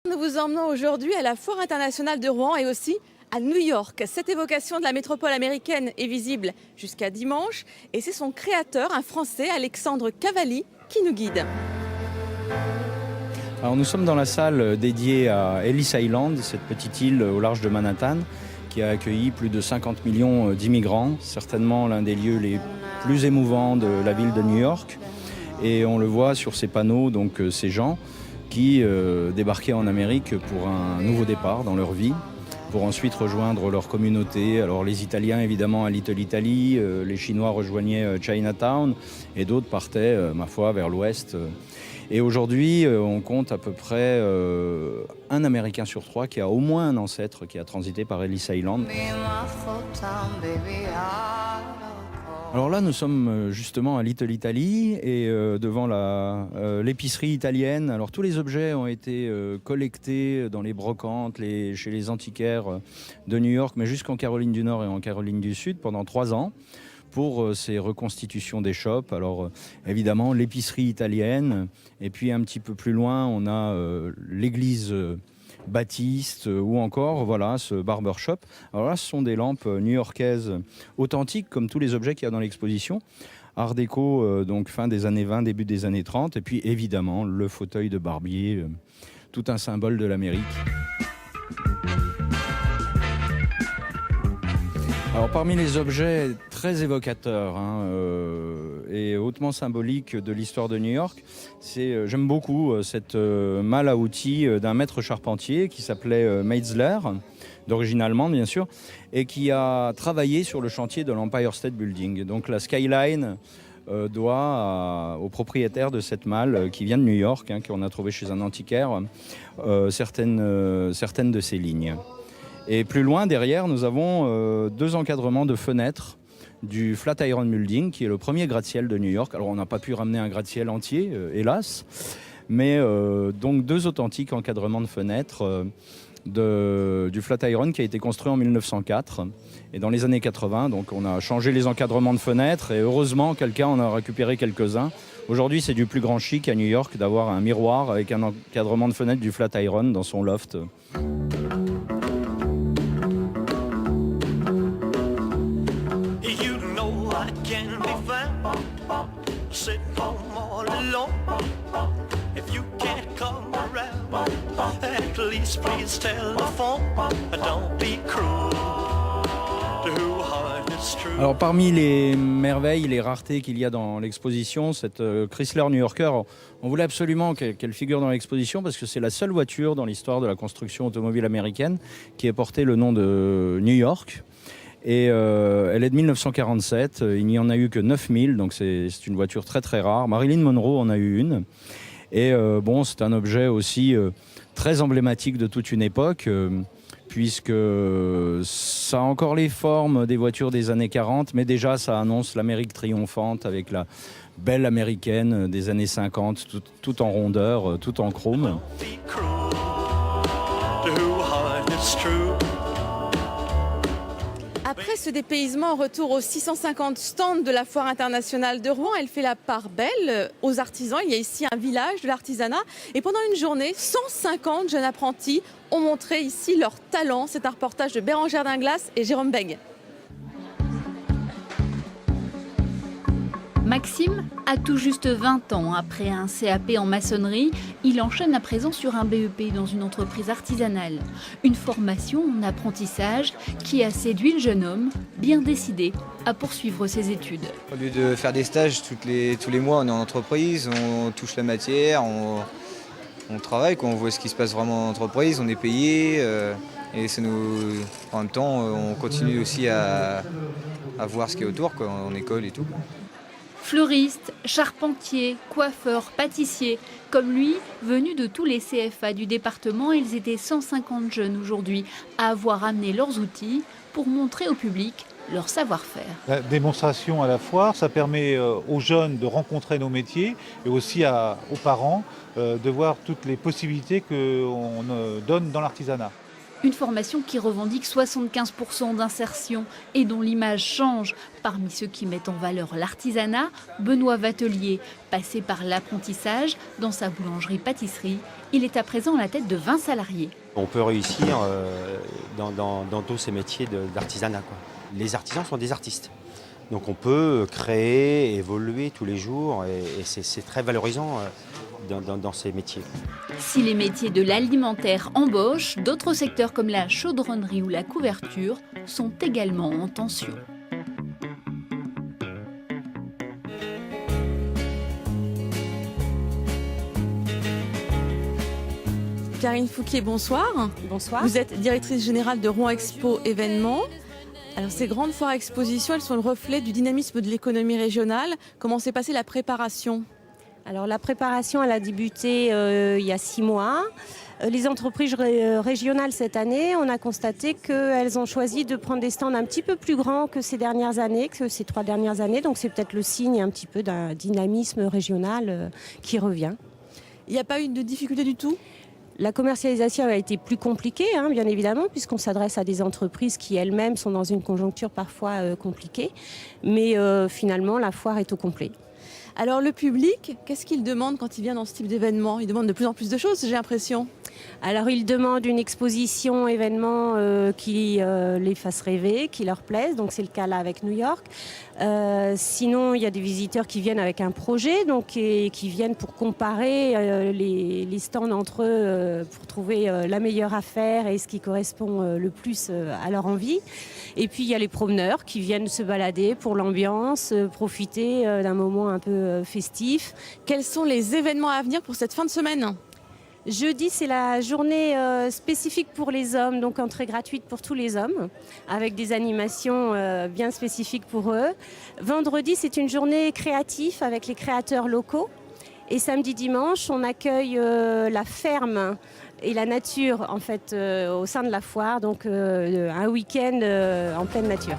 Nous vous emmenons aujourd'hui à la Foire internationale de Rouen et aussi à New York. Cette évocation de la métropole américaine est visible jusqu'à dimanche et c'est son créateur, un Français, Alexandre Cavalli, qui nous guide. Alors nous sommes dans la salle dédiée à Ellis Island, cette petite île au large de Manhattan, qui a accueilli plus de 50 millions d'immigrants, certainement l'un des lieux les plus émouvants de la ville de New York. Et on le voit sur ces panneaux, donc ces gens qui débarquaient en Amérique pour un nouveau départ dans leur vie, pour ensuite rejoindre leur communauté. Alors les Italiens évidemment à Little Italy, les Chinois rejoignaient Chinatown et d'autres partaient, ma foi, vers l'ouest. Et aujourd'hui, on compte à peu près un Américain sur 3 qui a au moins un ancêtre qui a transité par Ellis Island. Alors là, nous sommes justement à Little Italy et devant l'épicerie italienne. Alors tous les objets ont été collectés dans les brocantes, chez les antiquaires de New York, mais jusqu'en Caroline du Nord et en Caroline du Sud pendant 3 ans. Pour ces reconstitutions des shops. Alors évidemment l'épicerie italienne et puis un petit peu plus loin on a l'église baptiste ou encore voilà ce barbershop. Alors là ce sont des lampes new-yorkaises authentiques comme tous les objets qu'il y a dans l'exposition. Art déco donc fin des années 20, début des années 30 et puis évidemment le fauteuil de barbier, tout un symbole de l'Amérique. Alors parmi les objets très évocateurs et hautement symboliques de l'histoire de New York, j'aime beaucoup cette malle à outils d'un maître charpentier qui s'appelait Meitzler, d'origine allemande bien sûr, et qui a travaillé sur le chantier de l'Empire State Building. Donc la skyline doit au propriétaire de cette malle qui vient de New York, qu'on a trouvé chez un antiquaire, certaines de ses lignes. Et plus loin, derrière, nous avons 2 encadrements de fenêtres du Flatiron Building, qui est le premier gratte-ciel de New York. Alors, on n'a pas pu ramener un gratte-ciel entier, hélas, mais donc 2 authentiques encadrements de fenêtres du Flatiron qui a été construit en 1904. Et dans les années 80, donc, on a changé les encadrements de fenêtres et heureusement, quelqu'un en a récupéré quelques-uns. Aujourd'hui, c'est du plus grand chic à New York d'avoir un miroir avec un encadrement de fenêtre du Flatiron dans son loft. Alors parmi les merveilles, les raretés qu'il y a dans l'exposition, cette Chrysler New Yorker, on voulait absolument qu'elle figure dans l'exposition parce que c'est la seule voiture dans l'histoire de la construction automobile américaine qui ait porté le nom de New York. Et elle est de 1947, il n'y en a eu que 9000, donc c'est une voiture très très rare. Marilyn Monroe en a eu une. Et bon, c'est un objet aussi très emblématique de toute une époque, puisque ça a encore les formes des voitures des années 40, mais déjà ça annonce l'Amérique triomphante avec la belle américaine des années 50, tout en rondeur, tout en chrome. Après ce dépaysement, retour aux 650 stands de la Foire internationale de Rouen. Elle fait la part belle aux artisans. Il y a ici un village de l'artisanat. Et pendant une journée, 150 jeunes apprentis ont montré ici leur talent. C'est un reportage de Bérangère Dinglas et Jérôme Beg. Maxime a tout juste 20 ans. Après un CAP en maçonnerie, il enchaîne à présent sur un BEP dans une entreprise artisanale. Une formation en apprentissage qui a séduit le jeune homme, bien décidé à poursuivre ses études. Au lieu de faire des stages tous les mois, on est en entreprise, on touche la matière, on travaille, on voit ce qui se passe vraiment en entreprise, on est payé. Et en même temps, on continue aussi à voir ce qu'il y a autour, en école et tout. Fleuristes, charpentiers, coiffeurs, pâtissiers, comme lui, venus de tous les CFA du département, ils étaient 150 jeunes aujourd'hui à avoir amené leurs outils pour montrer au public leur savoir-faire. La démonstration à la foire, ça permet aux jeunes de rencontrer nos métiers et aussi aux parents de voir toutes les possibilités qu'on donne dans l'artisanat. Une formation qui revendique 75% d'insertion et dont l'image change. Parmi ceux qui mettent en valeur l'artisanat, Benoît Vatelier, passé par l'apprentissage dans sa boulangerie-pâtisserie, il est à présent à la tête de 20 salariés. On peut réussir dans tous ces métiers d'artisanat, quoi. Les artisans sont des artistes. Donc on peut créer, évoluer tous les jours et c'est très valorisant dans ces métiers. Si les métiers de l'alimentaire embauchent, d'autres secteurs comme la chaudronnerie ou la couverture sont également en tension. Karine Fouquier, bonsoir. Bonsoir. Vous êtes directrice générale de Rouen Expo événements. Alors ces grandes foires expositions, elles sont le reflet du dynamisme de l'économie régionale. Comment s'est passée la préparation ? Alors la préparation, elle a débuté il y a 6 mois. Les entreprises régionales cette année, on a constaté qu'elles ont choisi de prendre des stands un petit peu plus grands que ces dernières années, que ces 3 dernières années. Donc c'est peut-être le signe un petit peu d'un dynamisme régional qui revient. Il n'y a pas eu de difficulté du tout ? La commercialisation a été plus compliquée, bien évidemment, puisqu'on s'adresse à des entreprises qui elles-mêmes sont dans une conjoncture parfois compliquée. Mais finalement, la foire est au complet. Alors le public, qu'est-ce qu'il demande quand il vient dans ce type d'événement ? Il demande de plus en plus de choses, j'ai l'impression. Alors ils demandent une exposition événement qui les fasse rêver, qui leur plaise. Donc c'est le cas là avec New York. Sinon il y a des visiteurs qui viennent avec un projet, donc et qui viennent pour comparer les stands entre eux pour trouver la meilleure affaire et ce qui correspond le plus à leur envie. Et puis il y a les promeneurs qui viennent se balader pour l'ambiance, profiter d'un moment un peu festif. Quels sont les événements à venir pour cette fin de semaine ? Jeudi, c'est la journée spécifique pour les hommes, donc entrée gratuite pour tous les hommes, avec des animations bien spécifiques pour eux. Vendredi, c'est une journée créative avec les créateurs locaux. Et samedi, dimanche, on accueille la ferme et la nature en fait, au sein de la foire, donc un week-end en pleine nature.